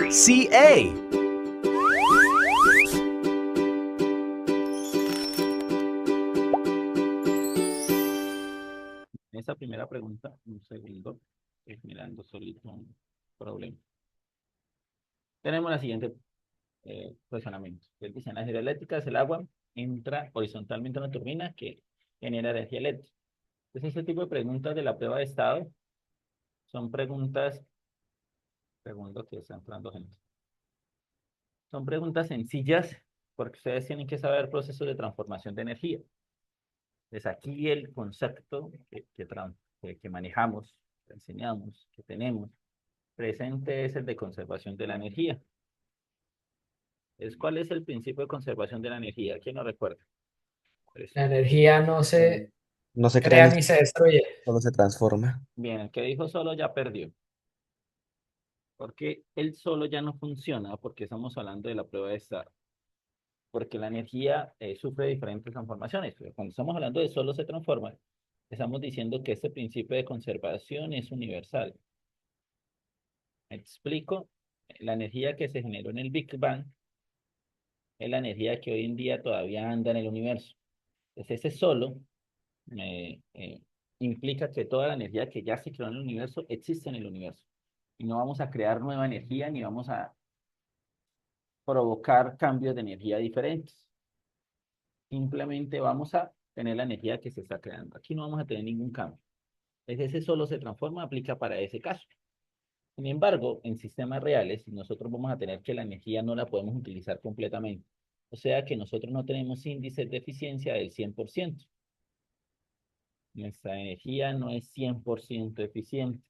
CA. Esa primera pregunta, un segundo, estoy mirando solito un problema. Tenemos la siguiente razonamiento. Él dice, en las hidroeléctricas el agua entra horizontalmente a una turbina que genera energía eléctrica. Entonces, este tipo de preguntas de la prueba de estado son preguntas, segundo que está entrando gente, son preguntas sencillas porque ustedes tienen que saber procesos de transformación de energía. Entonces, aquí el concepto que manejamos, que enseñamos, que tenemos presente es el de conservación de la energía. ¿Cuál es el principio de conservación de la energía? ¿Quién lo recuerda? Pues, La energía no Eh, se No se crea crea ni ni se destruye. solo se transforma. bien, el que dijo solo ya perdió, porque el solo ya no funciona porque estamos hablando de la prueba de estado, porque la energía sufre diferentes transformaciones. Pero cuando estamos hablando de solo se transforma, estamos diciendo que este principio de conservación es universal. Me explico, la energía que se generó en el Big Bang es la energía que hoy en día todavía anda en el universo. Entonces, ese solo implica que toda la energía que ya se creó en el universo existe en el universo. Y no vamos a crear nueva energía ni vamos a provocar cambios de energía diferentes. Simplemente vamos a tener la energía que se está creando. Aquí no vamos a tener ningún cambio. Ese solo se transforma, aplica para ese caso. Sin embargo, en sistemas reales, nosotros vamos a tener que la energía no la podemos utilizar completamente. O sea que nosotros no tenemos índices de eficiencia del 100%. Nuestra energía no es 100% eficiente.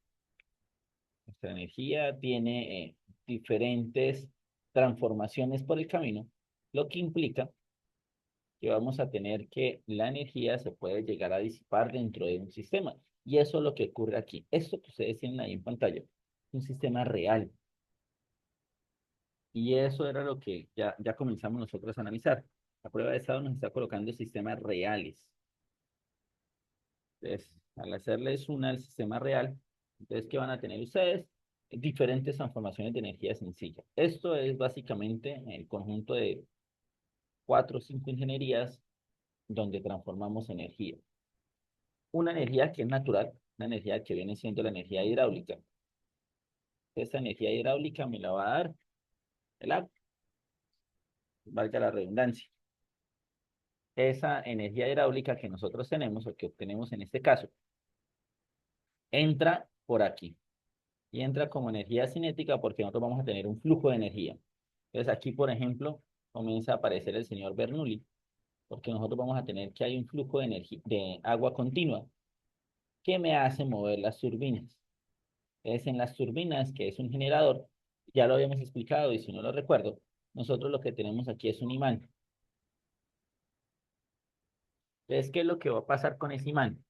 Nuestra energía tiene diferentes transformaciones por el camino, lo que implica que vamos a tener que la energía se puede llegar a disipar dentro de un sistema. Y eso es lo que ocurre aquí. Esto que ustedes tienen ahí en pantalla es un sistema real. Y eso era lo que ya comenzamos nosotros a analizar. La prueba de estado nos está colocando sistemas reales. Entonces, al hacerles una al sistema real, entonces, ¿qué van a tener ustedes? Diferentes transformaciones de energía sencilla. Esto es básicamente el conjunto de cuatro o cinco ingenierías donde transformamos energía. Una energía que es natural, una energía que viene siendo la energía hidráulica. Esta energía hidráulica me la va a dar el agua, valga la redundancia. Esa energía hidráulica que nosotros tenemos, o que obtenemos en este caso, entra por aquí y entra como energía cinética porque nosotros vamos a tener un flujo de energía. Entonces aquí, por ejemplo, comienza a aparecer el señor Bernoulli, porque nosotros vamos a tener que hay un flujo de energía, de agua continua que me hace mover las turbinas. Entonces, en las turbinas, que es un generador, ya lo habíamos explicado y si no lo recuerdo, nosotros lo que tenemos aquí es un imán. Entonces, ¿qué es lo que va a pasar con ese imán?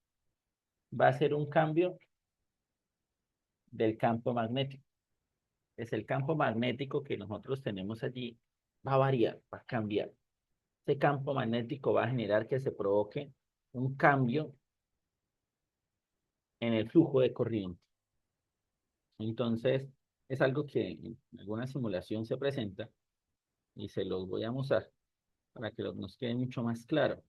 Va a ser un cambio del campo magnético. Es el campo magnético que nosotros tenemos allí, va a variar, va a cambiar. Ese campo magnético va a generar que se provoque un cambio en el flujo de corriente. Entonces, es algo que en alguna simulación se presenta y se los voy a mostrar para que nos quede mucho más claro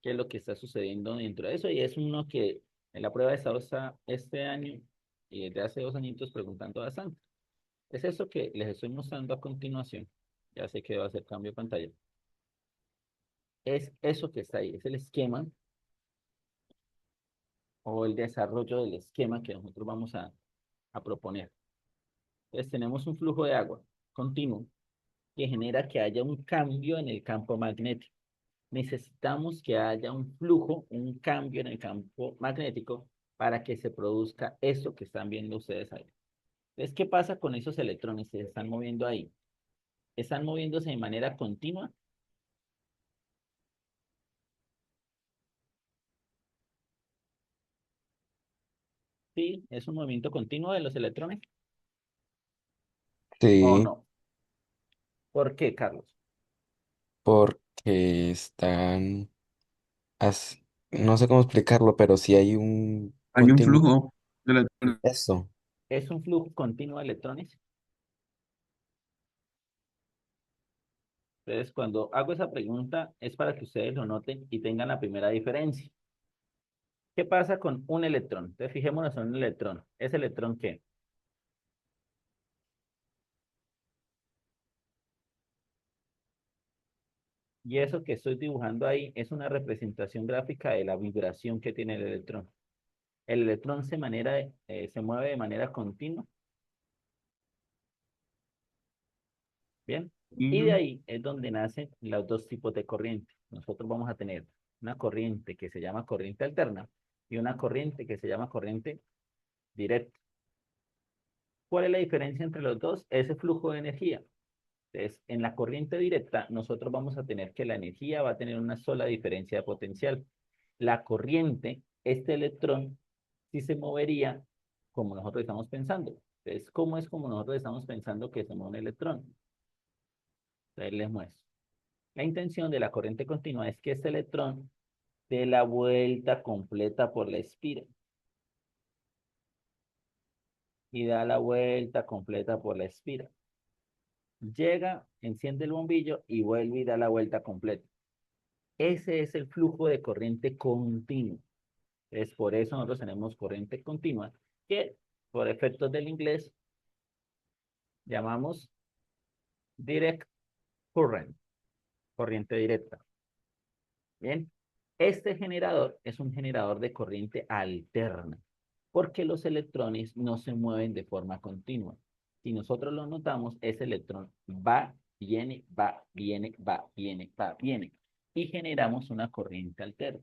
qué es lo que está sucediendo dentro de eso. Y es uno que en la prueba de estado está este año y desde hace 2 añitos preguntando bastante. Es eso que les estoy mostrando a continuación. Ya sé que va a ser cambio de pantalla. Es eso que está ahí, es el esquema o el desarrollo del esquema que nosotros vamos a proponer. Entonces tenemos un flujo de agua continuo que genera que haya un cambio en el campo magnético. Necesitamos que haya un flujo, un cambio en el campo magnético para que se produzca eso que están viendo ustedes ahí. Entonces, ¿qué pasa con esos electrones que se están moviendo ahí? ¿Están moviéndose de manera continua? Sí, es un movimiento continuo de los electrones o Sí, no. ¿Por qué, Carlos? porque están, as- no sé cómo explicarlo, pero si hay un Hay un continuo, flujo de electrones. eso, ¿Es un flujo continuo de electrones? Entonces, cuando hago esa pregunta es para que ustedes lo noten y tengan la primera diferencia. ¿Qué pasa con un electrón? Entonces, fijémonos en un electrón. ¿Ese electrón qué? Y eso que estoy dibujando ahí es una representación gráfica de la vibración que tiene el electrón. El electrón se mueve de manera continua, ¿bien? Y de Ujú. ahí es donde nacen los dos tipos de corriente. Nosotros vamos a tener una corriente que se llama corriente alterna y una corriente que se llama corriente directa. ¿Cuál es la diferencia entre los dos? Ese flujo de energía. Entonces, en la corriente directa, nosotros vamos a tener que la energía va a tener una sola diferencia de potencial. La corriente, este electrón, sí se movería como nosotros estamos pensando. Entonces, ¿cómo es como nosotros estamos pensando que se mueve un electrón? Entonces, les muestro. La intención de la corriente continua es que este electrón dé la vuelta completa por la espira y da la vuelta completa por la espira. Llega, enciende el bombillo y vuelve y da la vuelta completa. Ese es el flujo de corriente continuo. Es por eso nosotros tenemos corriente continua, que por efectos del inglés llamamos direct current, corriente directa. Bien, este generador es un generador de corriente alterna, porque los electrones no se mueven de forma continua. Si nosotros lo notamos, ese electrón va, viene, va, viene, va, viene, va, viene, y generamos una corriente alterna.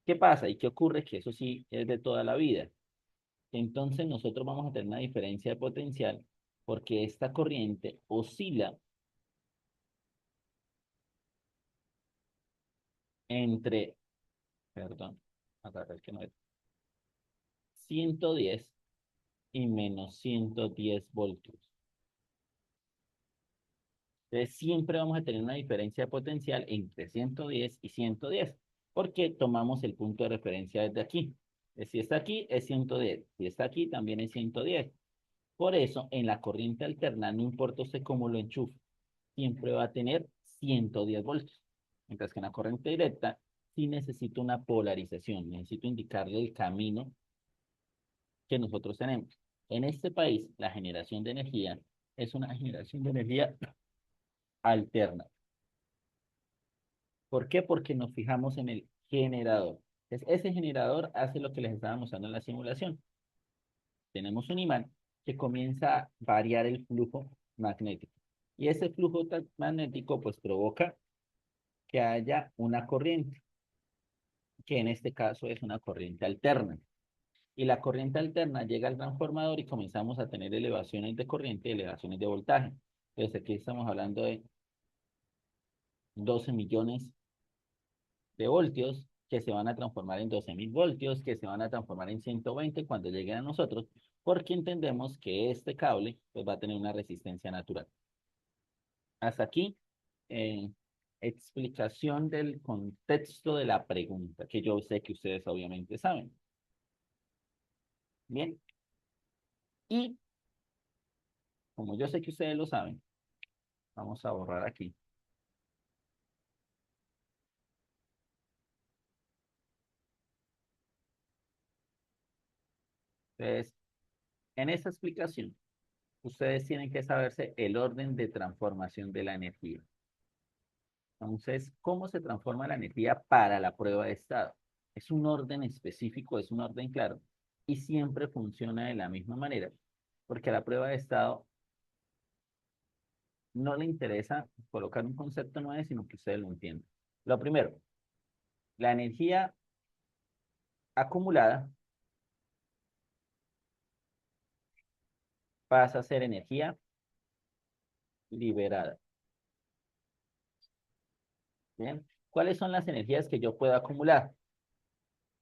¿Qué pasa y qué ocurre? Que eso sí es de toda la vida. Entonces nosotros vamos a tener una diferencia de potencial porque esta corriente oscila entre, perdón, acá es que no es, 110 y menos 110 voltios. Entonces siempre vamos a tener una diferencia de potencial entre 110 y 110 porque tomamos el punto de referencia desde aquí. Si está aquí es 110, si está aquí también es 110. Por eso en la corriente alterna, no importa usted cómo lo enchufe, siempre va a tener 110 voltios. Mientras que en la corriente directa sí necesito una polarización, necesito indicarle el camino que nosotros tenemos. En este país, la generación de energía es una generación de energía alterna. ¿Por qué? Porque nos fijamos en el generador. Entonces, ese generador hace lo que les estaba mostrando en la simulación. Tenemos un imán que comienza a variar el flujo magnético. Y ese flujo magnético pues provoca que haya una corriente, que en este caso es una corriente alterna. Y la corriente alterna llega al transformador y comenzamos a tener elevaciones de corriente y elevaciones de voltaje. Entonces aquí estamos hablando de 12 millones de voltios que se van a transformar en 12.000 voltios, que se van a transformar en 120 cuando lleguen a nosotros, porque entendemos que este cable pues, va a tener una resistencia natural. Hasta aquí, eh, explicación del contexto de la pregunta, que yo sé que ustedes obviamente saben. Bien, y como yo sé que ustedes lo saben, vamos a borrar aquí. Entonces, en esta explicación, ustedes tienen que saberse el orden de transformación de la energía. Entonces, ¿cómo se transforma la energía para la prueba de estado? Es un orden específico, es un orden claro, y siempre funciona de la misma manera, porque a la prueba de estado no le interesa colocar un concepto nuevo, sino que ustedes lo entiendan. Lo primero, la energía acumulada pasa a ser energía liberada. ¿Bien? ¿Cuáles son las energías que yo puedo acumular?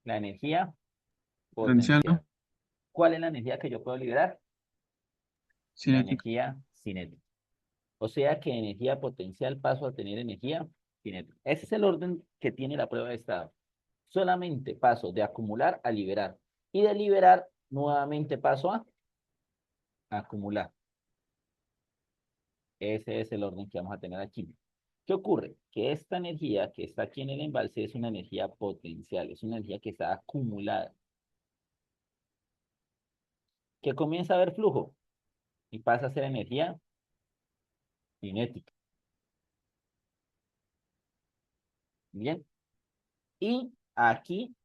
La energía Potencial, potencial. ¿no? ¿Cuál es la energía que yo puedo liberar? La Cinética. energía cinética. O sea que energía potencial paso a tener energía cinética. Ese es el orden que tiene la prueba de estado. Solamente paso de acumular a liberar. Y de liberar nuevamente paso a acumular. Ese es el orden que vamos a tener aquí. ¿Qué ocurre? Que esta energía que está aquí en el embalse es una energía potencial, es una energía que está acumulada, que comienza a haber flujo y pasa a ser energía cinética. Bien. Y aquí,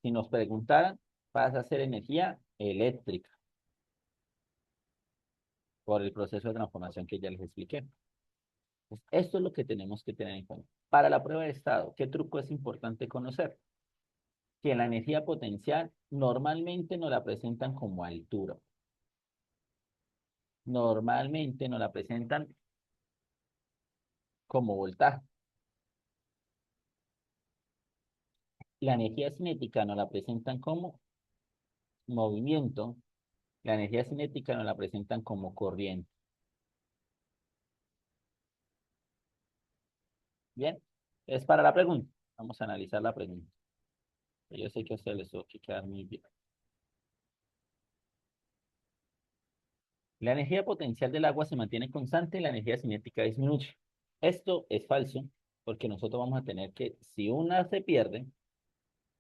si nos preguntaran, pasa a ser energía eléctrica por el proceso de transformación que ya les expliqué. Pues esto es lo que tenemos que tener en cuenta. Para la prueba de estado, ¿qué truco es importante conocer? Que la energía potencial normalmente nos la presentan como altura. Normalmente nos la presentan como voltaje. La energía cinética nos la presentan como movimiento. La energía cinética nos la presentan como corriente. Bien, es para la pregunta. Vamos a analizar la pregunta. Yo sé que a ustedes les tuvo que quedar muy bien. La energía potencial del agua se mantiene constante y la energía cinética disminuye. Esto es falso porque nosotros vamos a tener que, si una se pierde,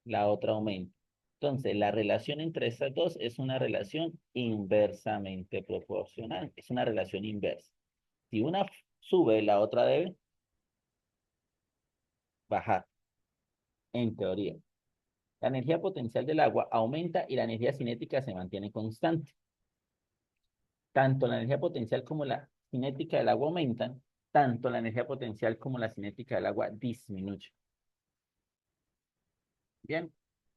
la otra aumenta. Entonces, la relación entre estas dos es una relación inversamente proporcional. Es una relación inversa. Si una sube, la otra debe bajar, en teoría. La energía potencial del agua aumenta y la energía cinética se mantiene constante. Tanto la energía potencial como la cinética del agua aumentan, tanto la energía potencial como la cinética del agua disminuye. Bien,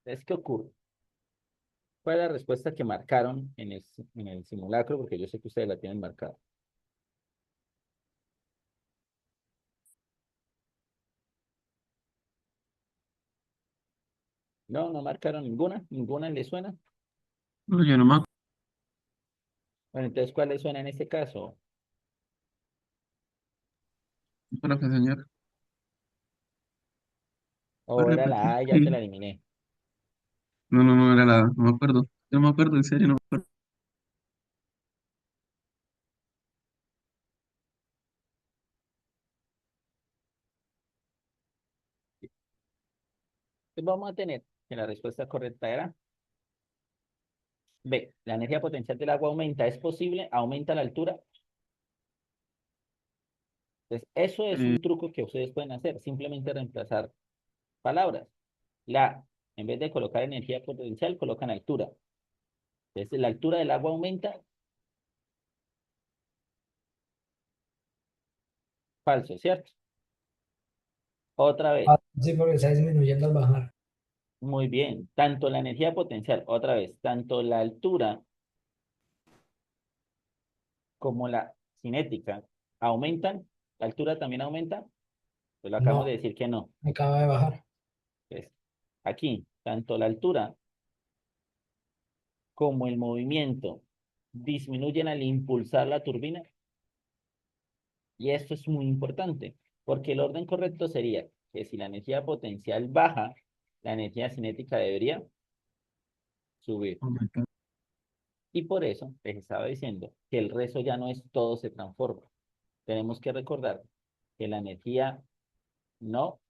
entonces, ¿qué ocurre? ¿Cuál es la respuesta que marcaron en el simulacro? Porque yo sé que ustedes la tienen marcada. No, no marcaron ninguna, ninguna le suena. No, yo no me Bueno, entonces, ¿cuál le suena en este caso? acuerdo, que señor. O ¿Puede era la repetir? A, ya te la Sí. eliminé. No, no, no era la, no me acuerdo. Yo no me acuerdo, en serio, no me acuerdo. Entonces, vamos a tener que la respuesta correcta era B. La energía potencial del agua aumenta. ¿Es posible? ¿Aumenta la altura? Entonces, eso es Eh, un truco que ustedes pueden hacer. Simplemente reemplazar palabras. La, en vez de colocar energía potencial, colocan altura. Entonces, la altura del agua aumenta. Falso, ¿cierto? Otra vez. Sí, porque está disminuyendo al bajar. Muy bien. Tanto la energía potencial, otra vez, tanto la altura como la cinética aumentan. ¿La altura también aumenta? Pues lo acabamos de No, decir que no. acaba de bajar. Pues, aquí, tanto la altura como el movimiento disminuyen al impulsar la turbina. Y esto es muy importante, porque el orden correcto sería que si la energía potencial baja, la energía cinética debería subir. aumentar. Y por eso les estaba diciendo que el resto ya no es todo se transforma. Tenemos que recordar que la energía no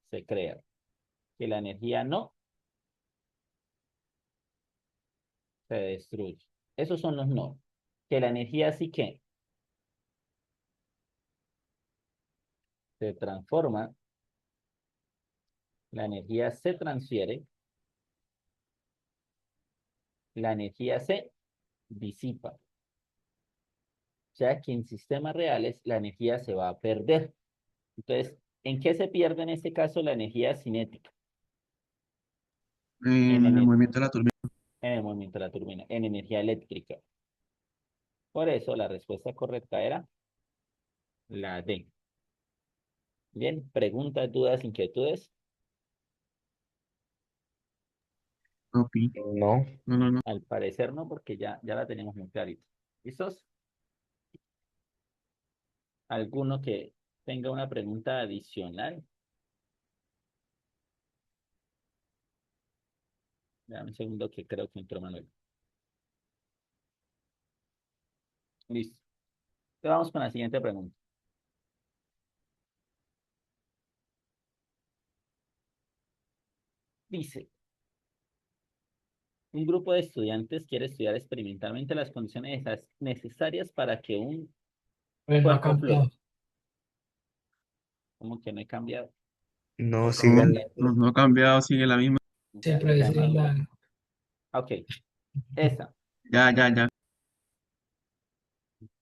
se crea, que la energía no se destruye. Esos son los no. Que la energía sí que se transforma, la energía se transfiere, la energía se disipa. O sea que en sistemas reales la energía se va a perder. Entonces, ¿en qué se pierde en este caso la energía cinética? En, En el ener- movimiento de la turbina. en el movimiento de la turbina, en energía eléctrica. Por eso la respuesta correcta era la D. Bien, preguntas, dudas, inquietudes. No, pi. No, No, no, no. Al parecer no, porque ya la tenemos muy clarita. ¿Listos? ¿Alguno que tenga una pregunta adicional? Dame un segundo que creo que entró Manuel. Listo. Entonces vamos con la siguiente pregunta. Dice, un grupo de estudiantes quiere estudiar experimentalmente las condiciones necesarias para que un Pues no ha cuerpo fluya. cambiado. Como que no he cambiado. No, No, sigue no, no ha cambiado, sigue la misma. Ya, Siempre ya, decir más. la... Ok, esa. Ya, ya, ya.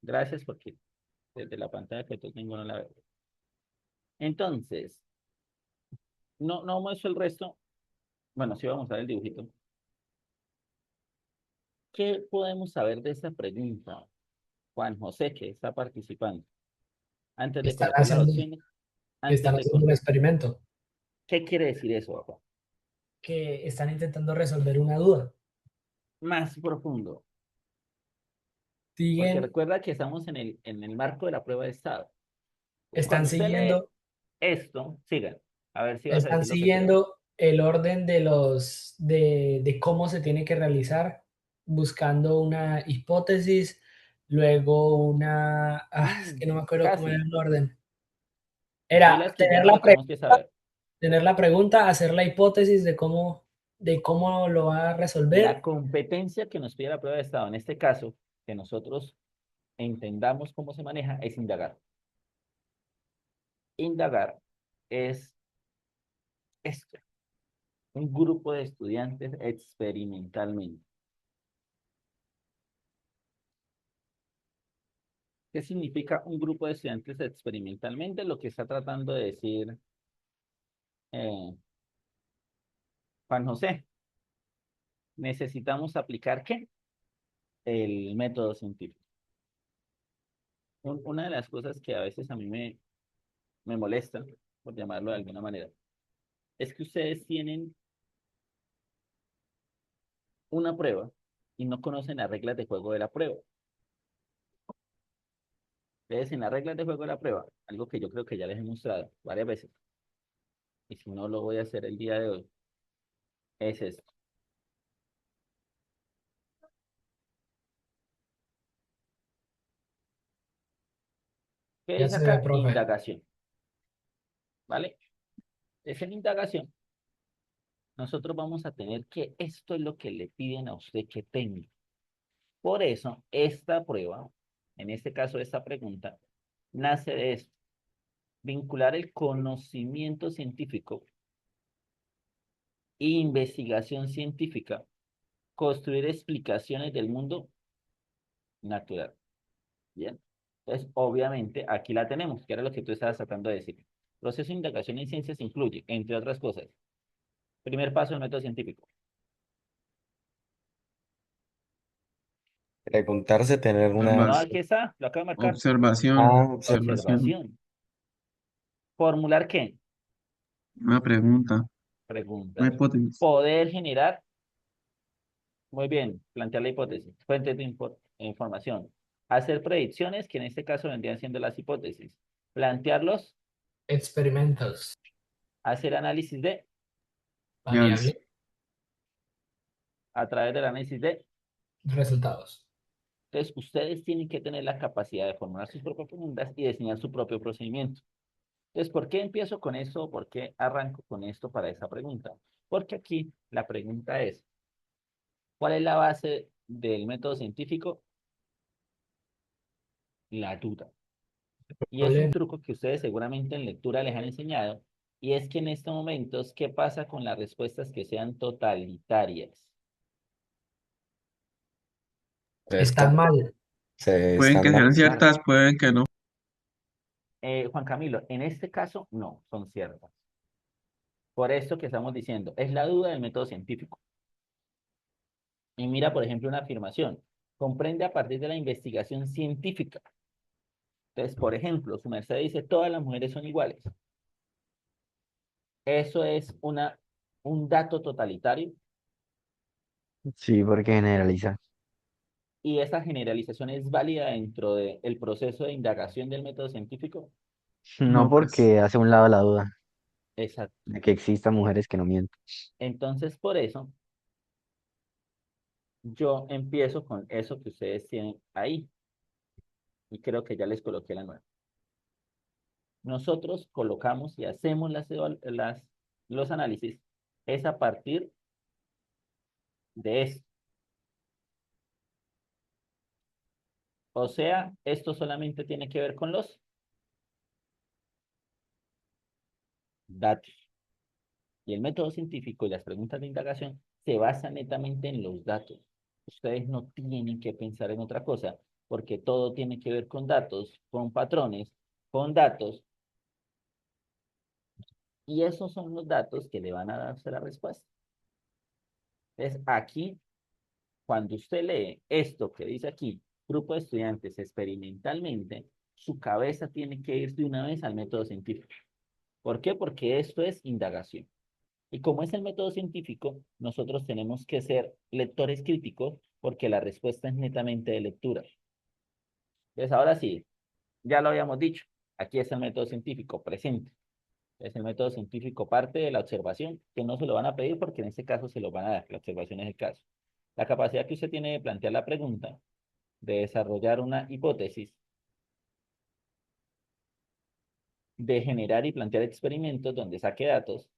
Gracias porque desde la pantalla que tú tengo no la veo. Entonces, no muestro el resto. Bueno, sí vamos a mostrar el dibujito. ¿Qué podemos saber de esta pregunta, Juan José, que está participando? Antes de Están colocar las haciendo, opciones, antes están de haciendo un experimento, ¿Qué quiere decir eso, papá? que están intentando resolver una duda. Más profundo, porque Siguen, recuerda que estamos en el marco de la prueba de estado. Entonces, están cuando usted lee siguiendo, esto, siga, a ver si vas a están decir lo que creo. siguiendo el orden de de cómo se tiene que realizar, buscando una hipótesis, luego es que no me acuerdo cómo era Casi. el orden. Era Pilas que ya no lo tenemos que saber. tener la pregunta, hacer la hipótesis de cómo lo va a La resolver. competencia que nos pide la prueba de estado, en este caso, que nosotros entendamos cómo se maneja, es indagar. Indagar es esto, un grupo de estudiantes experimentalmente. ¿Qué significa un grupo de estudiantes experimentalmente? Lo que está tratando de decir eh, Juan José. Necesitamos aplicar ¿qué? El método científico. Una de las cosas que a veces a mí me molesta, por llamarlo de alguna manera, es que ustedes tienen una prueba y no conocen las reglas de juego de la prueba. Ustedes en las reglas de juego de la prueba, algo que yo creo que ya les he mostrado varias veces, y si no lo voy a hacer el día de hoy, es esto. ¿Qué Ya es se ve, acá? profe. Indagación, ¿vale? Es en indagación. Nosotros vamos a tener que esto es lo que le piden a usted que tenga. Por eso, esta prueba, en este caso, esta pregunta, nace de esto, vincular el conocimiento científico e investigación científica, construir explicaciones del mundo natural. Bien. Entonces, obviamente, aquí la tenemos, que era lo que tú estabas tratando de decir. Proceso de indagación en ciencias incluye, entre otras cosas, primer paso del método científico. preguntarse, tener una... No, Observa- aquí está, lo acabo de marcar. Observación, Ah, observación. Observación. ¿Formular qué? Una pregunta, una Preguntas. hipótesis. Poder generar, muy bien, plantear la hipótesis, fuentes de información. Hacer predicciones, que en este caso vendrían siendo las hipótesis. Plantearlos, Experimentos, hacer análisis de, Llaves. variable, a través del análisis de. resultados. Entonces, ustedes tienen que tener la capacidad de formular sus propias preguntas y diseñar su propio procedimiento. Entonces, ¿por qué empiezo con eso? ¿Por qué arranco con esto para esa pregunta? Porque aquí la pregunta es, ¿cuál es la base del método científico? La duda. Y es un Problema. truco que ustedes seguramente en lectura les han enseñado, y es que en estos momentos, ¿qué pasa con las respuestas que sean totalitarias? Están mal. se Pueden están que sean mal. ciertas, pueden que no. Juan Camilo, en este caso no, son ciertas. Por esto que estamos diciendo, es la duda del método científico. Y mira, por ejemplo, una afirmación. Comprende a partir de la investigación científica. Entonces, por ejemplo, su merced dice, todas las mujeres son iguales. Eso es un dato totalitario Sí, porque generaliza. y esa generalización es válida dentro del proceso de indagación del método científico. No No, pues, porque hace un lado la duda Exacto. de que existan mujeres que no mienten. Entonces, por eso, yo empiezo con eso que ustedes tienen ahí y creo que ya les coloqué la nueva. Nosotros colocamos y hacemos los análisis es a partir de esto. O sea, esto solamente tiene que ver con los datos. Y el método científico y las preguntas de indagación se basan netamente en los datos. Ustedes no tienen que pensar en otra cosa, porque todo tiene que ver con datos, con patrones, con datos, y esos son los datos que le van a darse la respuesta. Entonces, aquí, cuando usted lee esto que dice aquí, grupo de estudiantes experimentalmente, su cabeza tiene que ir de una vez al método científico. ¿Por qué? Porque esto es indagación. Y como es el método científico, nosotros tenemos que ser lectores críticos porque la respuesta es netamente de lectura. Entonces, ahora sí, ya lo habíamos dicho, aquí es el método científico presente. Es el método científico parte de la observación, que no se lo van a pedir porque en este caso se lo van a dar, la observación es el caso. La capacidad que usted tiene de plantear la pregunta, de desarrollar una hipótesis, de generar y plantear experimentos donde saque datos,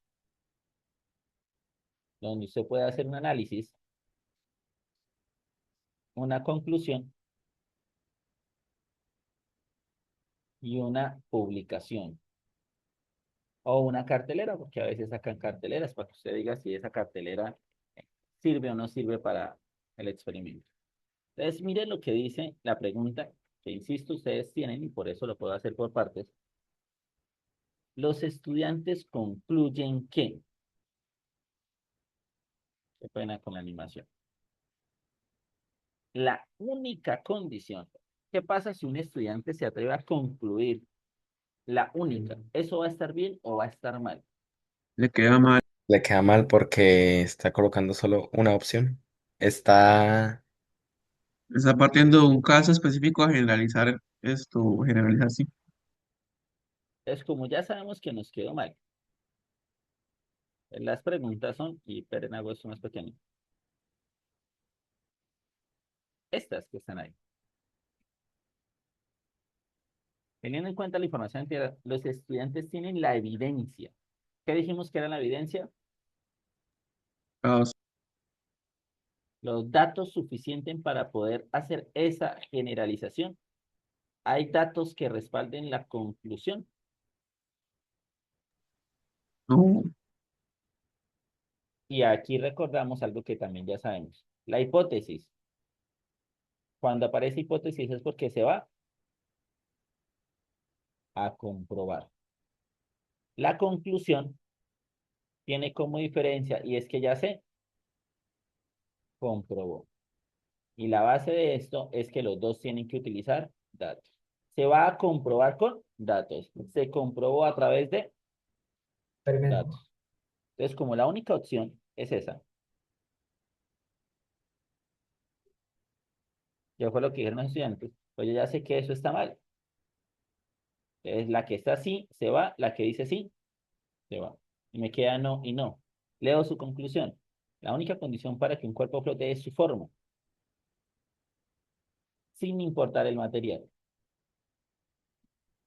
donde usted pueda hacer un análisis, una conclusión y una publicación. O una cartelera, porque a veces sacan carteleras para que usted diga si esa cartelera sirve o no sirve para el experimento. Entonces, miren lo que dice la pregunta, que insisto, ustedes tienen y por eso lo puedo hacer por partes. Los estudiantes concluyen que, qué pena con la animación, la única condición, ¿qué pasa si un estudiante se atreve a concluir la única? ¿Eso va a estar bien o va a estar mal? Le queda mal. Le queda mal porque está colocando solo una opción. Está Está partiendo de un caso específico a generalizar esto, generalizar, sí. Es como ya sabemos que nos quedó mal. Las preguntas son, y esperen, hago esto más pequeño. Estas que están ahí. Teniendo en cuenta la información anterior, los estudiantes tienen la evidencia. ¿Qué dijimos que era la evidencia? Caos. Los datos suficientes para poder hacer esa generalización. Hay datos que respalden la conclusión. No, Y aquí recordamos algo que también ya sabemos. La hipótesis. Cuando aparece hipótesis es porque se va a comprobar. La conclusión tiene como diferencia y es que ya se comprobó. Y la base de esto es que los dos tienen que utilizar datos. Se va a comprobar con datos. Se comprobó a través de Experimento. datos. Entonces, como la única opción es esa, ya fue lo que dijeron los estudiantes, pues yo ya sé que eso está mal. Entonces, la que está así se va, la que dice sí se va. Y me queda no y no. Leo su conclusión. La única condición para que un cuerpo flote es su forma, sin importar el material.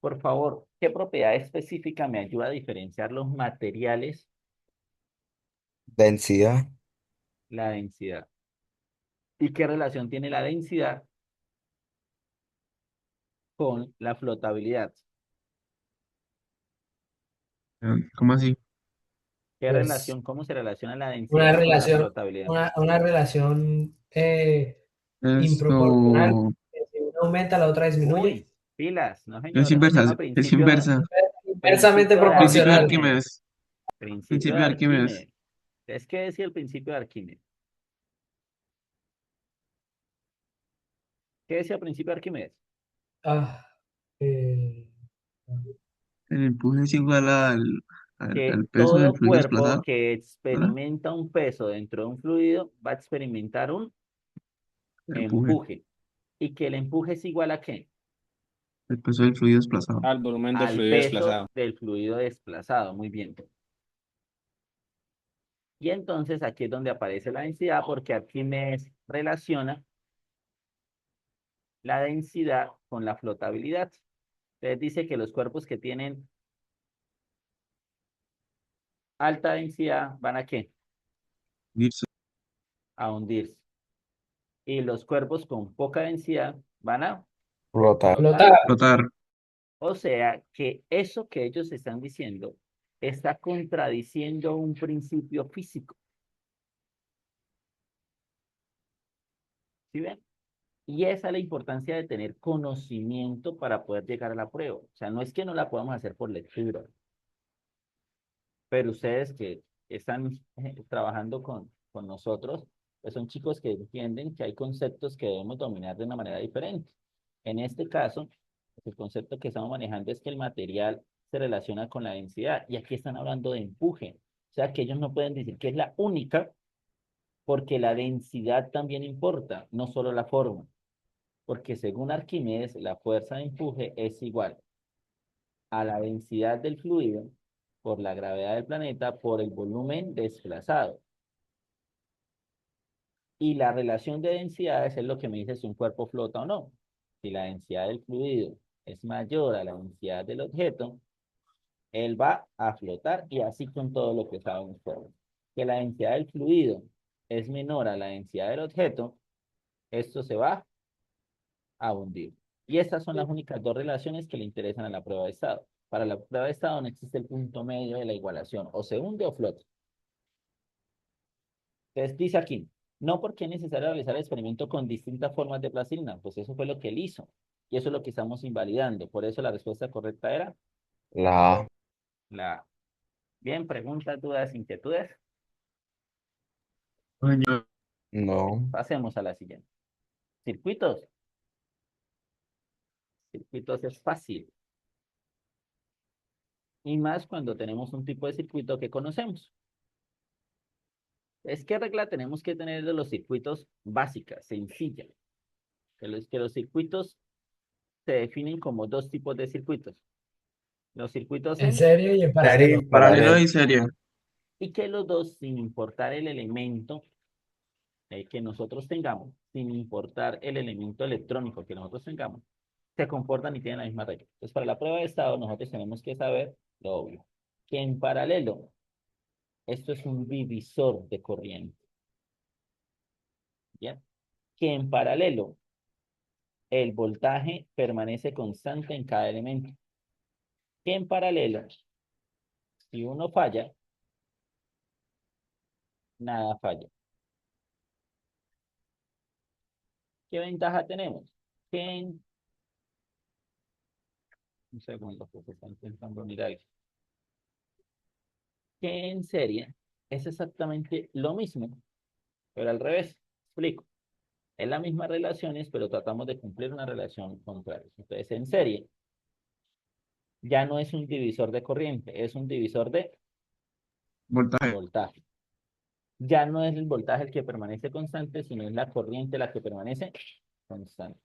Por favor, ¿qué propiedad específica me ayuda a diferenciar los materiales? densidad. La densidad. ¿Y qué relación tiene la densidad con la flotabilidad? ¿cómo así? ¿Qué Pues relación, cómo se relaciona la una densidad con la relación, flotabilidad? una relación improporcional. Esto Si una aumenta, la otra disminuye. Uy, pilas, no es señor, eso se inversa, llama es inversa. Inversamente principio de Principio de proporcional. Arquímedes. Arquímedes, Principio principio de de Arquímedes. Arquímedes. Es que decía el principio de Arquímedes. ¿Qué decía el principio de Arquímedes? Ah, eh, El empuje es igual Que al peso del todo fluido cuerpo desplazado, que ¿verdad? experimenta un peso dentro de un fluido va a experimentar un El empuje, empuje. ¿Y que el empuje es igual a qué? el peso del fluido desplazado. Al volumen del Al fluido peso desplazado. del fluido desplazado. Muy bien. Y entonces aquí es donde aparece la densidad, porque Arquímedes relaciona la densidad con la flotabilidad. Entonces dice que los cuerpos que tienen alta densidad van a ¿qué? Dirse. A hundirse. Y los cuerpos con poca densidad van a Flotar. flotar. Flotar. Flotar. O sea que eso que ellos están diciendo está contradiciendo un principio físico. ¿Sí ven? Y esa es la importancia de tener conocimiento para poder llegar a la prueba. O sea, no es que no la podamos hacer por lectura, pero ustedes que están trabajando con nosotros, pues son chicos que entienden que hay conceptos que debemos dominar de una manera diferente. En este caso, el concepto que estamos manejando es que el material se relaciona con la densidad y aquí están hablando de empuje. O sea, que ellos no pueden decir que es la única porque la densidad también importa, no solo la forma. Porque según Arquímedes, la fuerza de empuje es igual a la densidad del fluido por la gravedad del planeta por el volumen desplazado. Y la relación de densidades es lo que me dice si un cuerpo flota o no. Si la densidad del fluido es mayor a la densidad del objeto, él va a flotar y así con todo lo que saben ustedes. Que la densidad del fluido es menor a la densidad del objeto, esto se va a hundir. Y estas son las únicas dos relaciones que le interesan a la prueba de estado. Para la prueba de estado no existe el punto medio de la igualación. O se hunde o flota. Entonces dice aquí, no porque es necesario realizar el experimento con distintas formas de plastilina, pues eso fue lo que él hizo. Y eso es lo que estamos invalidando. Por eso la respuesta correcta era La A. la A. Bien, preguntas, dudas, inquietudes. Año. No. Pasemos a la siguiente. Circuitos. Circuitos es fácil. Y más cuando tenemos un tipo de circuito que conocemos. ¿Qué regla tenemos que tener de los circuitos básicas, sencilla? Que los circuitos se definen como dos tipos de circuitos. Los circuitos En serio y en paralelo. Paralelo y serie. y que los dos, sin importar el elemento que nosotros tengamos, sin importar el elemento electrónico que nosotros tengamos, se comportan y tienen la misma regla. Entonces, para la prueba de estado, nosotros tenemos que saber lo obvio, que en paralelo, esto es un divisor de corriente. ¿Bien? Que en paralelo, el voltaje permanece constante en cada elemento. Que en paralelo, si uno falla, nada falla. ¿Qué ventaja tenemos? Que en... Un segundo, porque está intentando mirar. Que en serie es exactamente lo mismo, pero al revés. Explico. Es las mismas relaciones, pero tratamos de cumplir una relación contraria. Entonces, en serie, ya no es un divisor de corriente, es un divisor de Voltaje. voltaje. Ya no es el voltaje el que permanece constante, sino es la corriente la que permanece constante.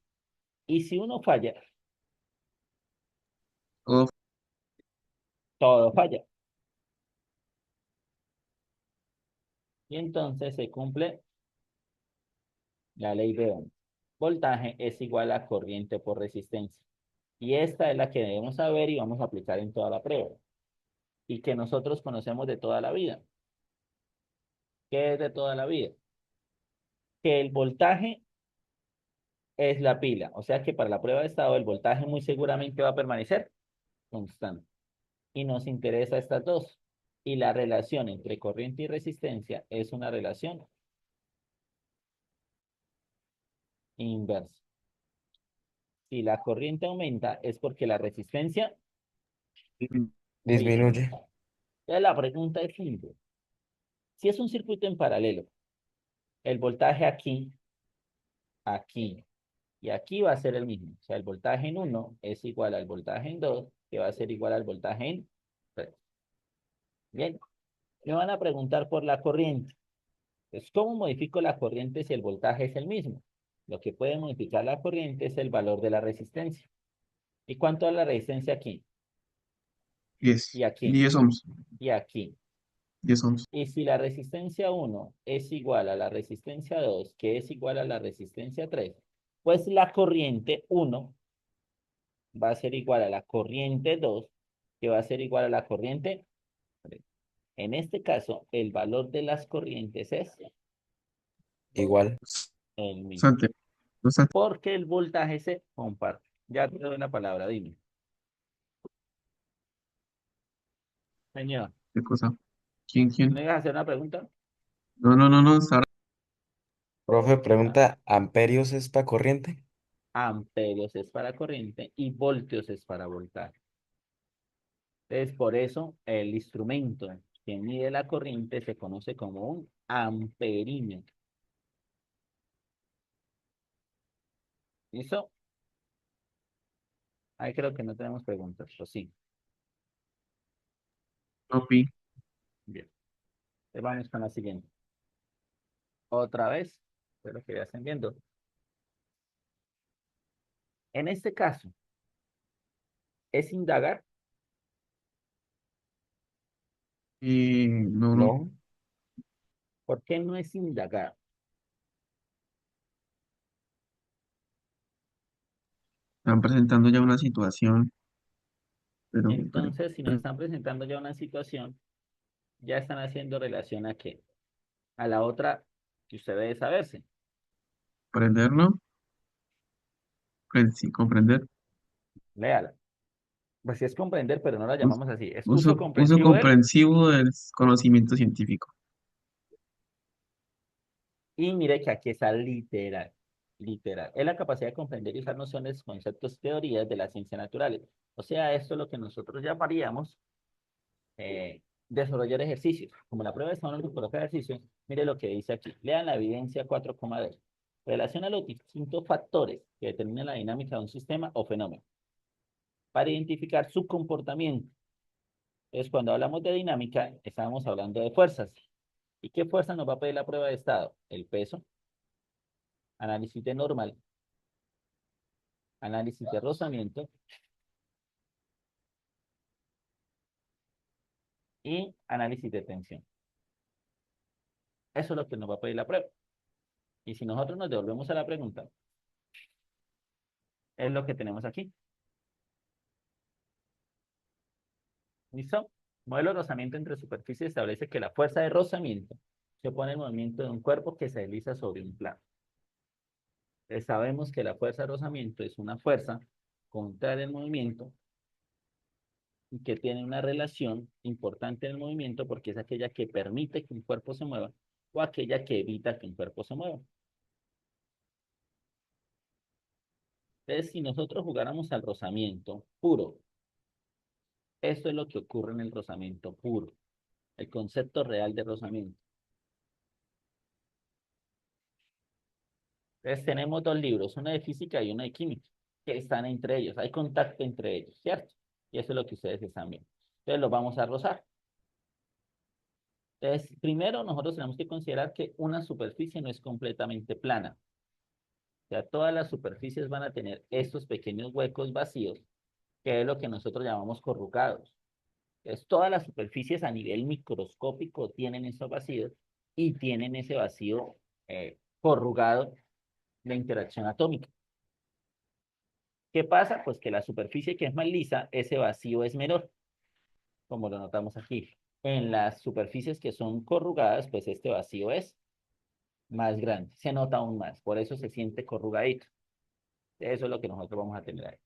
Y si uno falla, O todo falla. Y entonces se cumple la ley de Ohm. Voltaje es igual a corriente por resistencia. Y esta es la que debemos saber y vamos a aplicar en toda la prueba. Y que nosotros conocemos de toda la vida. ¿Qué es de toda la vida? Que el voltaje es la pila. O sea que para la prueba de estado el voltaje muy seguramente va a permanecer constante. Y nos interesa estas dos. Y la relación entre corriente y resistencia es una relación inversa. Si la corriente aumenta es porque la resistencia Disminuye. disminuye. Entonces la pregunta es simple. Si es un circuito en paralelo, el voltaje aquí, aquí y aquí va a ser el mismo. O sea, el voltaje en 1 es igual al voltaje en 2, que va a ser igual al voltaje en 3. Bien, me van a preguntar por la corriente. Entonces, ¿cómo modifico la corriente si el voltaje es el mismo? Lo que puede modificar la corriente es el valor de la resistencia. ¿Y cuánto es la resistencia aquí? 10. Y aquí, 10 ohms. y aquí. 10 ohms. Y si la resistencia 1 es igual a la resistencia 2, que es igual a la resistencia 3, pues la corriente 1 va a ser igual a la corriente 2, que va a ser igual a la corriente 3. En este caso, el valor de las corrientes es Igual. el mismo. Bastante, bastante. Porque el voltaje se comparte. Ya te doy la palabra, dime. Señor, ¿Qué cosa? ¿Quién? ¿me ibas a hacer una pregunta? No, está Profe, Ah, pregunta, ¿amperios es para corriente? amperios es para corriente y voltios es para voltaje. Entonces, por eso el instrumento que mide la corriente se conoce como un amperímetro. ¿Listo? Ahí creo que no tenemos preguntas, ¿o sí? Topi. Bien. Entonces vamos con la siguiente. Otra vez, espero que ya estén viendo. En este caso, es indagar. Y no, No. ¿Por qué no es indagar? están presentando ya una situación, pero Entonces, si nos están presentando ya una situación, ya están haciendo relación a qué? A la otra que usted debe saberse. comprender, ¿no? Sí, comprender. Léala. Pues sí es comprender, pero no la Us- llamamos así. Es uso uso comprensivo del. comprensivo del conocimiento científico. Y mire que aquí está literal. Literal. Es la capacidad de comprender y usar nociones, conceptos, teorías de las ciencias naturales. O sea, esto es lo que nosotros llamaríamos desarrollar ejercicios. Como la prueba de Stone que coloca ejercicios, mire lo que dice aquí. Lean la evidencia 4,2. Relaciona los distintos factores que determinan la dinámica de un sistema o fenómeno para identificar su comportamiento. Entonces, cuando hablamos de dinámica, estamos hablando de fuerzas. ¿Y qué fuerza nos va a pedir la prueba de estado? El peso, análisis de normal, análisis de rozamiento y análisis de tensión. Eso es lo que nos va a pedir la prueba. Y si nosotros nos devolvemos a la pregunta, es lo que tenemos aquí. ¿Listo? Modelo de rozamiento entre superficies establece que la fuerza de rozamiento se opone al movimiento de un cuerpo que se desliza sobre un plano. Sabemos que la fuerza de rozamiento es una fuerza contraria al movimiento y que tiene una relación importante en el movimiento porque es aquella que permite que un cuerpo se mueva o aquella que evita que un cuerpo se mueva. Entonces, si nosotros jugáramos al rozamiento puro, esto es lo que ocurre en el rozamiento puro, el concepto real de rozamiento. Entonces, tenemos dos libros, uno de física y uno de química, que están entre ellos, hay contacto entre ellos, ¿cierto? Y eso es lo que ustedes están viendo. Entonces, los vamos a rozar. Entonces, primero nosotros tenemos que considerar que una superficie no es completamente plana. O sea, todas las superficies van a tener estos pequeños huecos vacíos, que es lo que nosotros llamamos corrugados. Entonces, todas las superficies a nivel microscópico tienen esos vacíos y tienen ese vacío corrugado de interacción atómica. ¿Qué pasa? Pues que la superficie que es más lisa, ese vacío es menor, como lo notamos aquí. En las superficies que son corrugadas, pues este vacío es más grande, se nota aún más, por eso se siente corrugadito. Eso es lo que nosotros vamos a tener ahí.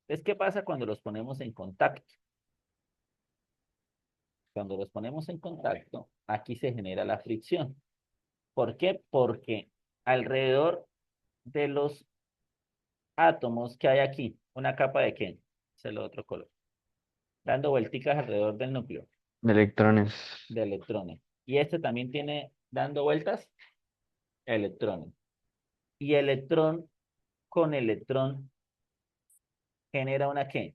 Entonces, ¿qué pasa cuando los ponemos en contacto? Cuando los ponemos en contacto, aquí se genera la fricción. ¿Por qué? Porque alrededor de los átomos que hay aquí, una capa de qué? Es el otro color. Dando vuelticas alrededor del núcleo Electrones. de electrones. Y este también tiene dando vueltas electrones. Y electrón con electrón genera una qué?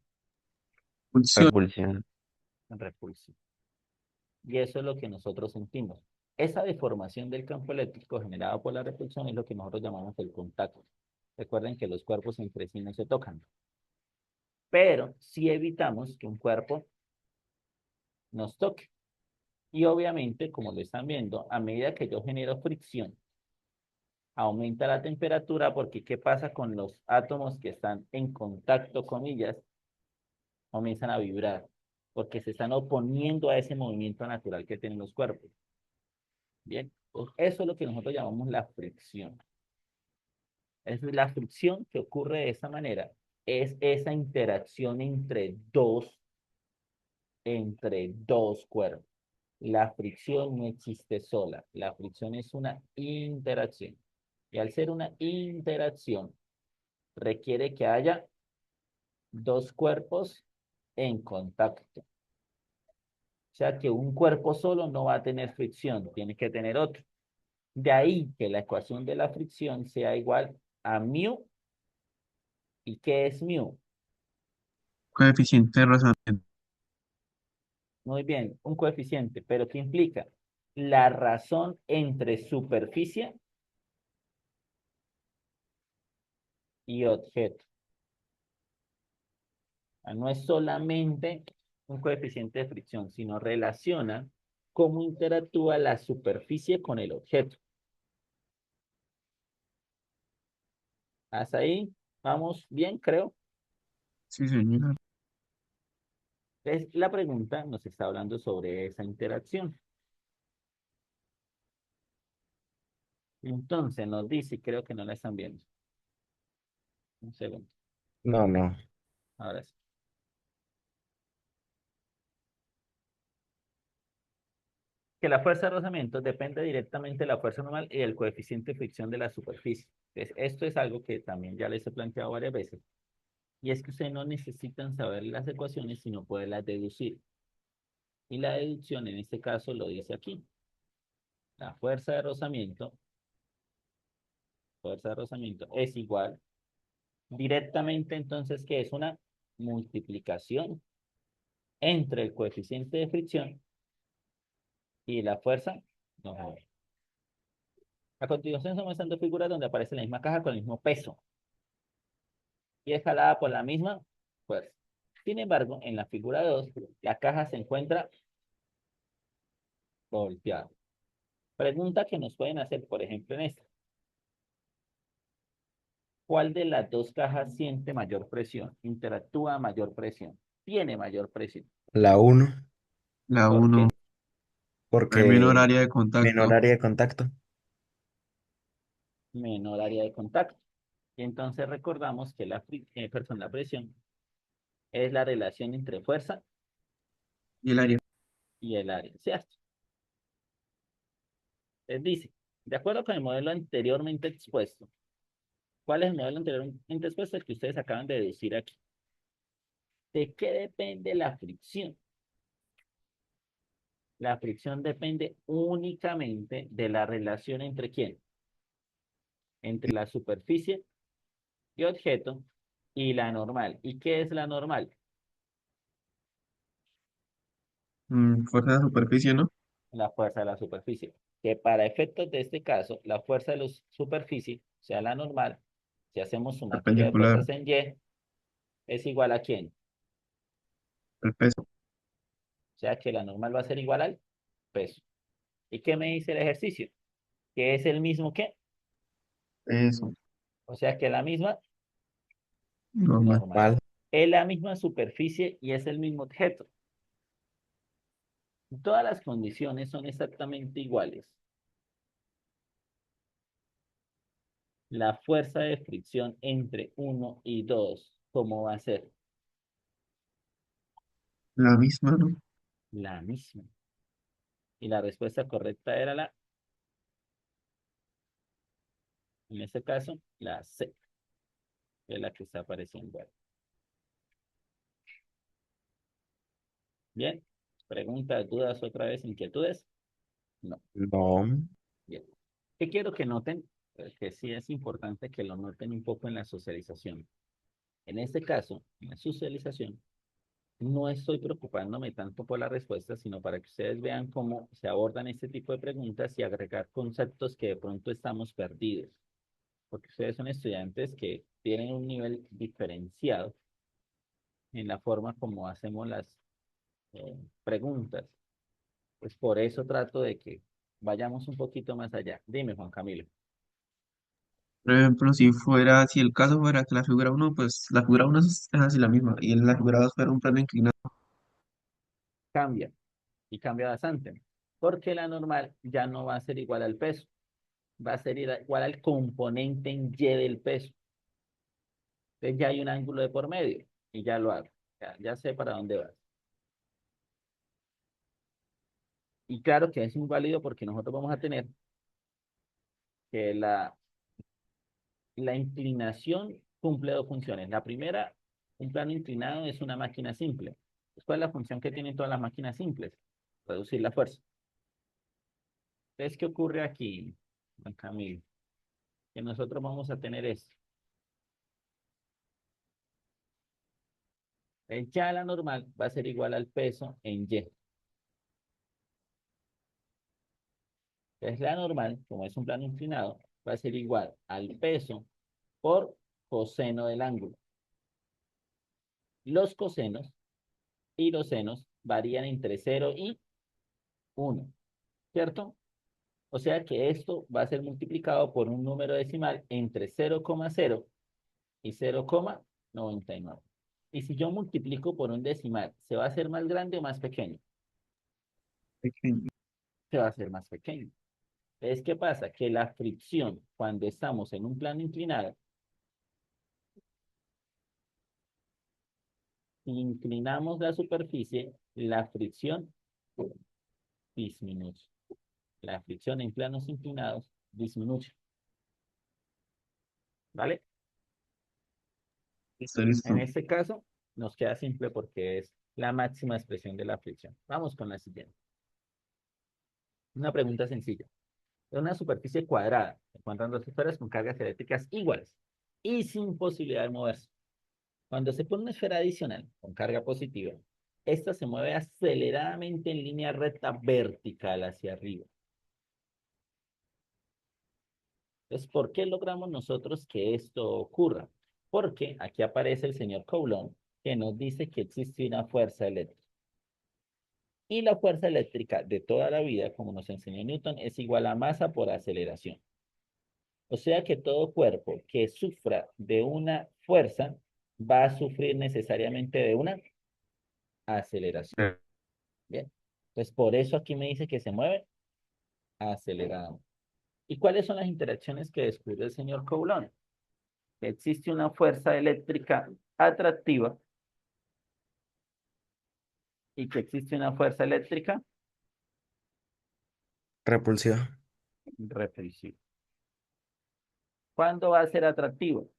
Función. Repulsión. Repulsión. Y eso es lo que nosotros sentimos. Esa deformación del campo eléctrico generada por la repulsión es lo que nosotros llamamos el contacto. Recuerden que los cuerpos entre sí no se tocan. Pero si evitamos que un cuerpo nos toque. Y obviamente, como lo están viendo, a medida que yo genero fricción, aumenta la temperatura porque ¿qué pasa con los átomos que están en contacto con ellas? Comienzan a vibrar. porque se están oponiendo a ese movimiento natural que tienen los cuerpos. Bien, pues eso es lo que nosotros llamamos la fricción. Es la fricción que ocurre de esta manera. Es esa interacción entre dos cuerpos. La fricción no existe sola. La fricción es una interacción. Y al ser una interacción, requiere que haya dos cuerpos en contacto. O sea que un cuerpo solo no va a tener fricción, tiene que tener otro. De ahí que la ecuación de la fricción sea igual a mu. ¿Y qué es mu? Coeficiente de rozamiento. Muy bien, un coeficiente, pero ¿qué implica? La razón entre superficie y objeto. No es solamente un coeficiente de fricción, sino relaciona cómo interactúa la superficie con el objeto. ¿Hasta ahí? Vamos bien, creo. Sí, señor. La pregunta nos está hablando sobre esa interacción. Entonces nos dice, creo que no la están viendo. Un segundo. No, no. Ahora sí. Que la fuerza de rozamiento depende directamente de la fuerza normal y del coeficiente de fricción de la superficie. Entonces, esto es algo que también ya les he planteado varias veces. Y es que ustedes no necesitan saber las ecuaciones, sino poderlas deducir. Y la deducción en este caso lo dice aquí. La fuerza de rozamiento es igual directamente entonces que es una multiplicación entre el coeficiente de fricción y la fuerza normal. A continuación estamos mostrando figuras donde aparece la misma caja con el mismo peso y es jalada por la misma fuerza. Sin embargo, en la figura 2, la caja se encuentra volteada. Pregunta que nos pueden hacer, por ejemplo, en esta. ¿Cuál de las dos cajas siente mayor presión? Interactúa a mayor presión. Tiene mayor presión. La uno, La ¿Por uno, qué? hay menor porque área de menor contacto. área de contacto. Menor área de contacto. Y entonces recordamos que la presión es la relación entre fuerza Y el área. y el área, ¿cierto? Les dice, de acuerdo con el modelo anteriormente expuesto, ¿cuál es el modelo anteriormente expuesto? El que ustedes acaban de decir aquí. ¿De qué depende la fricción? La fricción depende únicamente de la relación entre quién, entre la superficie y objeto y la normal. ¿Y qué es la normal? Fuerza de superficie, ¿no? La fuerza de la superficie. Que para efectos de este caso, la fuerza de la superficie, o sea, la normal, si hacemos sumatoria de Perpendicular fuerzas en Y, es igual a quién. al peso. O sea, que la normal va a ser igual al peso. ¿Y qué me dice el ejercicio? Que es el mismo que, Eso, o sea, que la misma normal. normal. Mal. Es la misma superficie y es el mismo objeto. Todas las condiciones son exactamente iguales. La fuerza de fricción entre uno y 2, ¿cómo va a ser? La misma, ¿no? La misma. Y la respuesta correcta era en este caso, la C, que es la que está apareciendo ahí. Bien. Preguntas, dudas, otra vez, inquietudes. No. No. Bien. ¿Qué quiero que noten? Que sí es importante que lo noten un poco en la socialización. En este caso, en la socialización, no estoy preocupándome tanto por la respuesta, sino para que ustedes vean cómo se abordan este tipo de preguntas y agregar conceptos que de pronto estamos perdidos. Porque ustedes son estudiantes que tienen un nivel diferenciado en la forma como hacemos las preguntas. Pues por eso trato de que vayamos un poquito más allá. Dime, Juan Camilo. Por ejemplo, si el caso fuera que la figura uno, pues la figura uno es así la misma, y la figura 2 fuera un plano inclinado. cambia y cambia bastante, porque la normal ya no va a ser igual al peso, va a ser igual al componente en Y del peso. Entonces ya hay un ángulo de por medio y ya lo hago. Ya sé para dónde va. Y claro que es inválido porque nosotros vamos a tener que la inclinación cumple dos funciones. La primera, un plano inclinado es una máquina simple. ¿Cuál es la función que tienen todas las máquinas simples? Reducir la fuerza. Entonces, ¿qué ocurre aquí, Juan Camilo? Que nosotros vamos a tener esto. Ya la normal va a ser igual al peso en Y. Entonces, la normal, como es un plano inclinado, va a ser igual al peso por coseno del ángulo. Los cosenos y los senos varían entre 0 y 1, ¿cierto? O sea que esto va a ser multiplicado por un número decimal entre 0,0 y 0,99. Y si yo multiplico por un decimal, ¿se va a hacer más grande o más pequeño? Pequeño. Se va a hacer más pequeño. Entonces, ¿qué pasa? Que la fricción, cuando estamos en un plano inclinado, si inclinamos la superficie, la fricción disminuye. La fricción en planos inclinados disminuye. ¿Vale? Listo, listo. En este caso, nos queda simple porque es la máxima expresión de la fricción. Vamos con la siguiente. Una pregunta sencilla. En una superficie cuadrada, se encuentran dos esferas con cargas eléctricas iguales y sin posibilidad de moverse. Cuando se pone una esfera adicional con carga positiva, esta se mueve aceleradamente en línea recta vertical hacia arriba. Entonces, ¿por qué logramos nosotros que esto ocurra? Porque aquí aparece el señor Coulomb, que nos dice que existe una fuerza eléctrica. Y la fuerza eléctrica de toda la vida, como nos enseñó Newton, es igual a masa por aceleración. O sea que todo cuerpo que sufra de una fuerza va a sufrir necesariamente de una aceleración. Bien. Entonces, por eso aquí me dice que se mueve acelerado. ¿Y cuáles son las interacciones que descubre el señor Coulomb? Que existe una fuerza eléctrica atractiva y que existe una fuerza eléctrica Repulsiva. repulsiva. ¿Cuándo va a ser atractivo?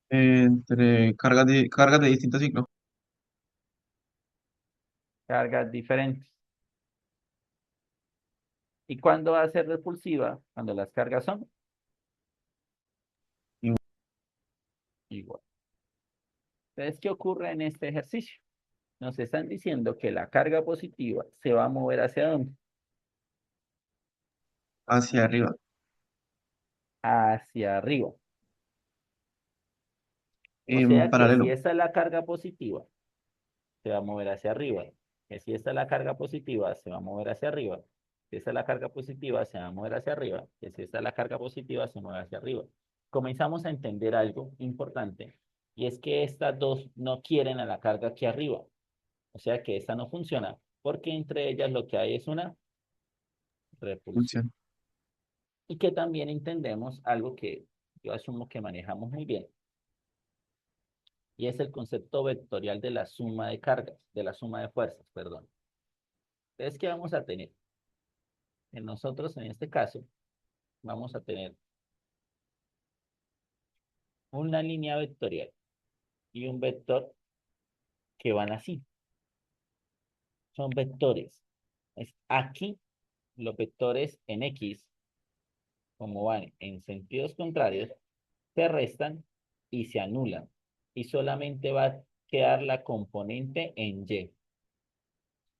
Entre cargas de distinto ciclo. Cargas diferentes. ¿Y cuándo va a ser repulsiva? Cuando las cargas son igual. Entonces, ¿qué ocurre en este ejercicio? Nos están diciendo que la carga positiva se va a mover hacia dónde? Hacia arriba. Hacia arriba. O En sea que si paralelo. esa es la carga positiva, se va a mover hacia arriba. Que si esta es la carga positiva, se va a mover hacia arriba. Si esta es la carga positiva, se va a mover hacia arriba. Que si esta es la carga positiva, se mueve hacia arriba. Comenzamos a entender algo importante, y es que estas dos no quieren a la carga aquí arriba. O sea que esta no funciona, porque entre ellas lo que hay es una repulsión. Función. Y que también entendemos algo que yo asumo que manejamos muy bien, y es el concepto vectorial de la suma de cargas, de la suma de fuerzas, perdón. Entonces, ¿qué vamos a tener? En nosotros, en este caso, vamos a tener una línea vectorial y un vector que van así. Son vectores. Es aquí los vectores en X, como van en sentidos contrarios, se restan y se anulan. Y solamente va a quedar la componente en Y.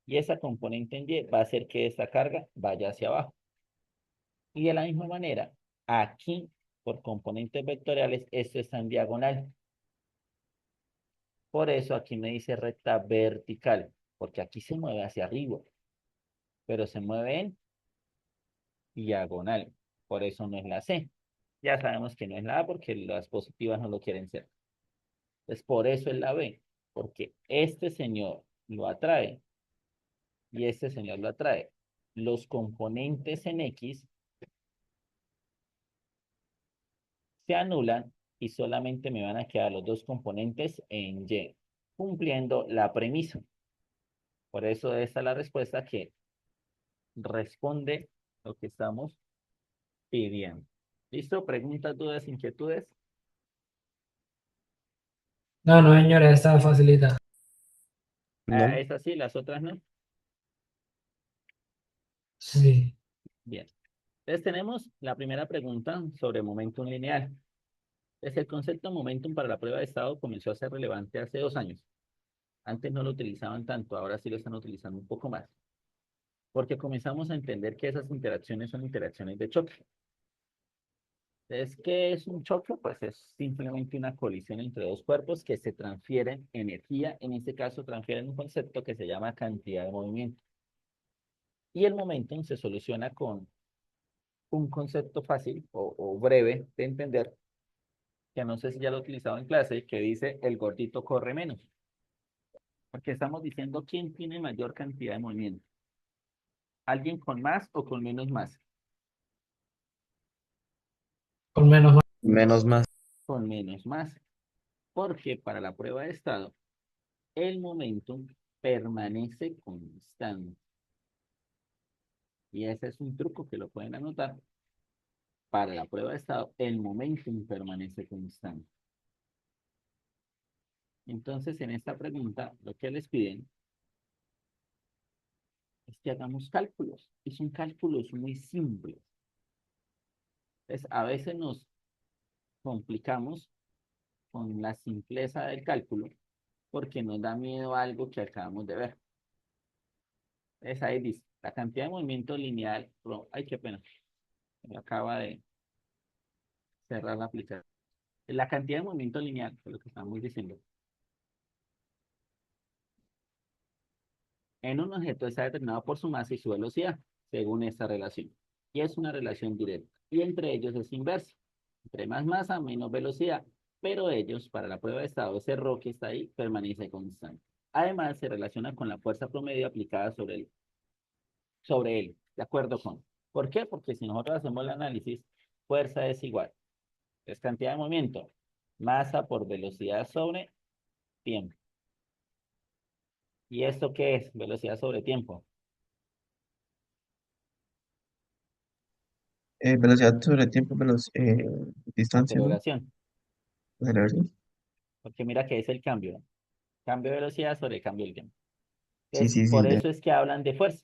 Y esa componente en Y va a hacer que esta carga vaya hacia abajo. Y de la misma manera, aquí, por componentes vectoriales, esto está en diagonal. Por eso aquí me dice recta vertical, porque aquí se mueve hacia arriba, pero se mueve en diagonal. Por eso no es la C. Ya sabemos que no es la A porque las positivas no lo quieren ser. Entonces, por eso es la B, porque este señor lo atrae y este señor lo atrae. Los componentes en X se anulan y solamente me van a quedar los dos componentes en Y, cumpliendo la premisa. Por eso esta es la respuesta que responde lo que estamos pidiendo. ¿Listo? ¿Preguntas, dudas, inquietudes? No, no, señora, está facilita. Ah, ¿No? es así, las otras no. Sí. Bien. Entonces tenemos la primera pregunta sobre momentum lineal. Entonces el concepto de momentum para la prueba de estado comenzó a ser relevante hace 2 años. Antes no lo utilizaban tanto, ahora sí lo están utilizando un poco más. Porque comenzamos a entender que esas interacciones son interacciones de choque. Entonces, ¿qué es un choque? Pues es simplemente una colisión entre dos cuerpos que se transfieren energía. En este caso, transfieren un concepto que se llama cantidad de movimiento. Y el momentum se soluciona con un concepto fácil o breve de entender, que no sé si ya lo he utilizado en clase, que dice el gordito corre menos. Porque estamos diciendo quién tiene mayor cantidad de movimiento. ¿Alguien con más o con menos masa? Con menos mal. Menos más. Con menos masa. Porque para la prueba de estado, el momentum permanece constante. Y ese es un truco que lo pueden anotar. Para la prueba de estado, el momentum permanece constante. Entonces, en esta pregunta, lo que les piden es que hagamos cálculos. Y son cálculos muy simples. Entonces, a veces nos complicamos con la simpleza del cálculo porque nos da miedo a algo que acabamos de ver. Entonces, ahí dice, la cantidad de movimiento lineal, ay, qué pena, me acaba de cerrar la aplicación. La cantidad de movimiento lineal, es lo que estamos diciendo, en un objeto está determinado por su masa y su velocidad, según esta relación. Y es una relación directa. Y entre ellos es inversa. Entre más masa, menos velocidad. Pero ellos, para la prueba de estado, ese ρ que está ahí permanece constante. Además, se relaciona con la fuerza promedio aplicada sobre él, de acuerdo con. ¿Por qué? Porque si nosotros hacemos el análisis, fuerza es igual. Es cantidad de movimiento. Masa por velocidad sobre tiempo. ¿Y esto qué es? Velocidad sobre tiempo. Velocidad sobre tiempo, distancia, ¿no? Aceleración. Aceleración. Porque mira que es el cambio, ¿no? Cambio de velocidad sobre el cambio del tiempo. Sí, Entonces, sí, sí. por eso es que hablan de fuerza,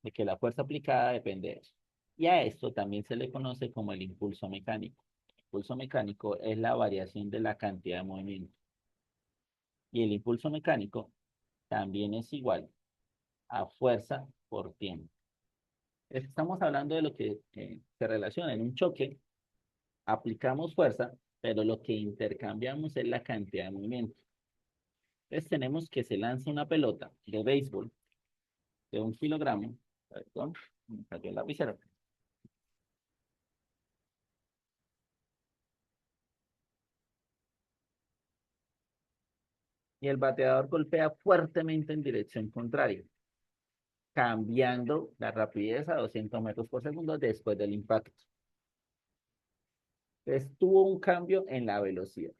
de que la fuerza aplicada depende de eso. Y a esto también se le conoce como el impulso mecánico. El impulso mecánico es la variación de la cantidad de movimiento. Y el impulso mecánico también es igual a fuerza por tiempo. Estamos hablando de lo que se relaciona en un choque, aplicamos fuerza, pero lo que intercambiamos es la cantidad de movimiento. Entonces tenemos que se lanza una pelota de béisbol de 1 kilogramo. Perdón, me cayó el lapicero. Y el bateador golpea fuertemente en dirección contraria, cambiando la rapidez a 200 metros por segundo después del impacto. Entonces tuvo un cambio en la velocidad.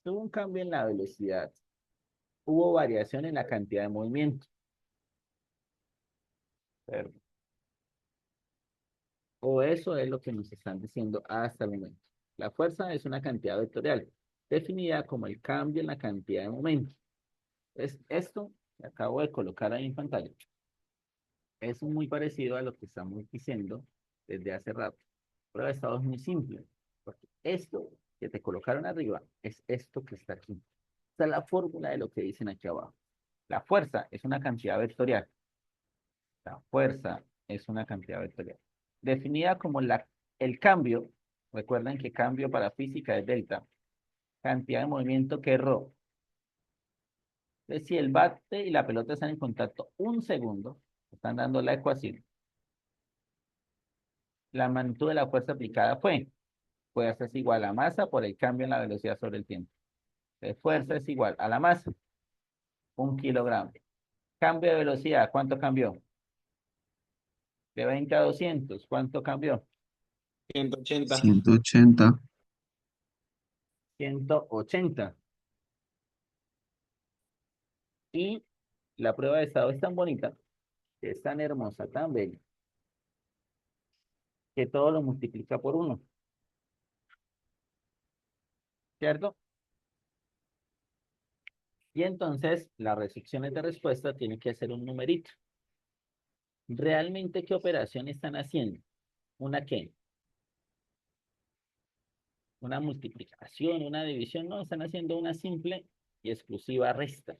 Tuvo un cambio en la velocidad. Hubo variación en la cantidad de movimiento. Pero, o eso es lo que nos están diciendo hasta el momento. La fuerza es una cantidad vectorial, definida como el cambio en la cantidad de momento. Es esto que acabo de colocar ahí en pantalla. Es muy parecido a lo que estamos diciendo desde hace rato. Prueba de estado es muy simple, porque esto que te colocaron arriba es esto que está aquí. Esta es la fórmula de lo que dicen aquí abajo. La fuerza es una cantidad vectorial. La fuerza es una cantidad vectorial. Definida como el cambio, recuerden que cambio para física es delta, cantidad de movimiento que es ρ. Entonces, si el bate y la pelota están en contacto 1 segundo, están dando la ecuación. La magnitud de la fuerza aplicada fuerza es igual a masa por el cambio en la velocidad sobre el tiempo. de fuerza es igual a la masa, 1 kilogramo. Cambio de velocidad, ¿cuánto cambió? De 20 a 200, ¿cuánto cambió? 180. 180. 180. Y la prueba de estado es tan bonita, es tan hermosa, tan bella, que todo lo multiplica por 1, ¿cierto? Y entonces las restricciones de respuesta tienen que hacer un numerito. ¿Realmente qué operación están haciendo? ¿Una qué? ¿Una multiplicación, una división? No, están haciendo una simple y exclusiva resta.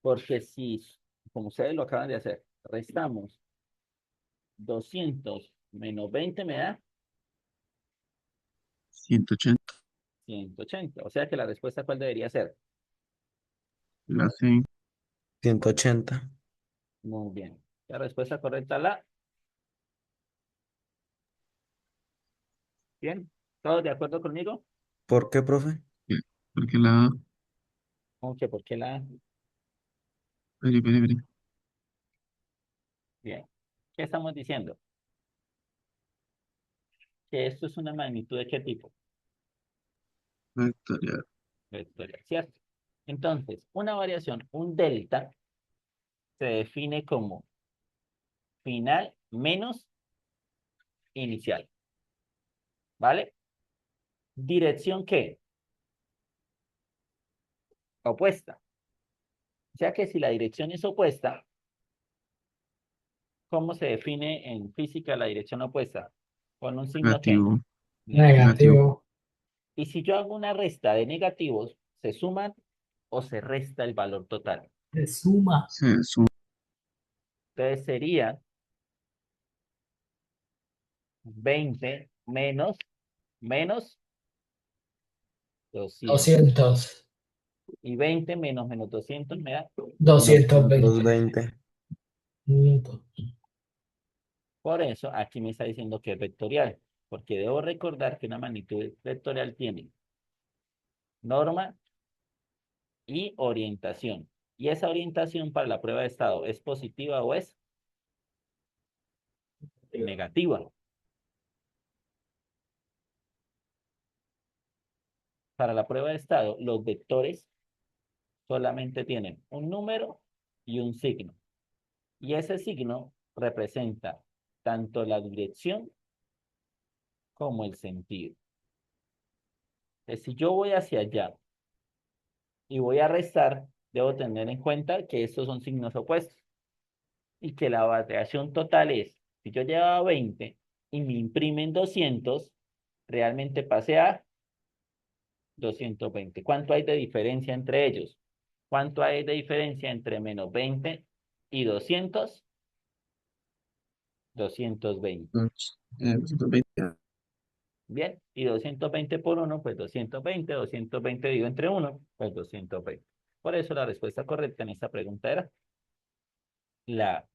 Porque si, como ustedes lo acaban de hacer, restamos 200 menos 20 me da 180. 180. O sea que la respuesta, ¿cuál debería ser? La C. 180. Muy bien. La respuesta correcta, la. Bien. ¿Todos de acuerdo conmigo? ¿Por qué, profe? Porque la A. ¿Cómo que por qué la A? Espere. Bien. ¿Qué estamos diciendo? Que esto es una magnitud de qué tipo? Vectorial. Vectorial, ¿cierto? Entonces, una variación, un delta, se define como final menos inicial. ¿Vale? ¿Dirección qué? Opuesta. O sea que si la dirección es opuesta, ¿cómo se define en física la dirección opuesta? Con un signo ¿qué? Negativo. Negativo. Negativo. Y si yo hago una resta de negativos, ¿se suman o se resta el valor total? Se suma. Se suma. Entonces sería 20 menos 200. 200. Y 20 menos 200 me da. 220 220. minutos. Por eso aquí me está diciendo que es vectorial, porque debo recordar que una magnitud vectorial tiene norma y orientación. Y esa orientación para la prueba de estado es positiva o es negativa. Para la prueba de estado, los vectores solamente tienen un número y un signo. Y ese signo representa tanto la dirección como el sentido. Si yo voy hacia allá y voy a restar, debo tener en cuenta que estos son signos opuestos y que la variación total es, si yo llevaba 20 y me imprimen 200, realmente pasé a 220. ¿Cuánto hay de diferencia entre ellos? ¿Cuánto hay de diferencia entre menos 20 y 200? 220. 220. Bien, y 220 por 1, pues 220. 220 dividido entre 1, pues 220. Por eso la respuesta correcta en esta pregunta era la